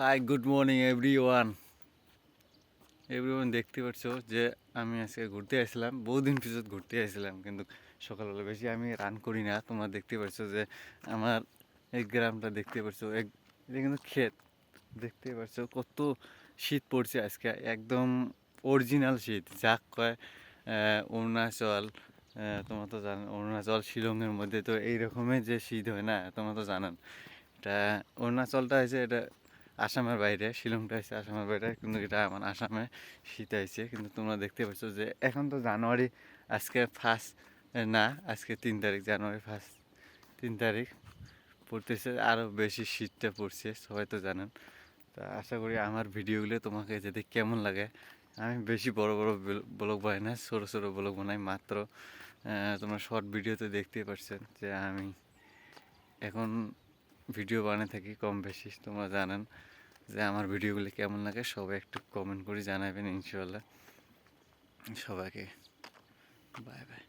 Hi good morning everyone দেখতে পাচ্ছ যে আমি আজকে ঘুরতে আসছিলাম, বহুদিন পিছত ঘুরতে আসছিলাম, কিন্তু সকালবেলা বেশি আমি রান করি না। তোমরা দেখতে পাচ্ছ যে আমার এই গ্রামটা দেখতে পাচ্ছ, এটা কিন্তু ক্ষেত। দেখতে পাচ্ছ কত শীত পড়ছে আজকে, একদম অরিজিনাল শীত, যাক কয় অরুণাচল। তোমরা তো জানো অরুণাচল শিলংয়ের মধ্যে তো এই রকমের যে শীত হয় না, তোমরা তো জানান। এটা অরুণাচলটা হয়েছে এটা আসামের বাইরে, শিলংটা হচ্ছে আসামের বাইরে, কিন্তু এটা আমার আসামে শীত আইছে। কিন্তু তোমরা দেখতে পাচ্ছ যে এখন তো জানুয়ারি, আজকে ফার্স্ট, না আজকে 3 তারিখ, জানুয়ারি ফার্স্ট 3 তারিখ পড়তেছে, আরও বেশি শীতটা পড়ছে, সবাই তো জানেন। তা আশা করি আমার ভিডিওগুলো তোমাকে যদি কেমন লাগে। আমি বেশি বড় বড় ব্লগ বানাই না, ছোটো ছোটো ব্লগ বানাই মাত্র। তোমরা শর্ট ভিডিওতে দেখতেই পারছেন যে আমি এখন ভিডিও বানিয়ে থাকি কম বেশি। তোমরা জানেন যে আমার ভিডিওগুলি কেমন লাগে, সবাই একটু কমেন্ট করে জানাবেন ইনশাল্লাহ। সবাইকে বাই বাই।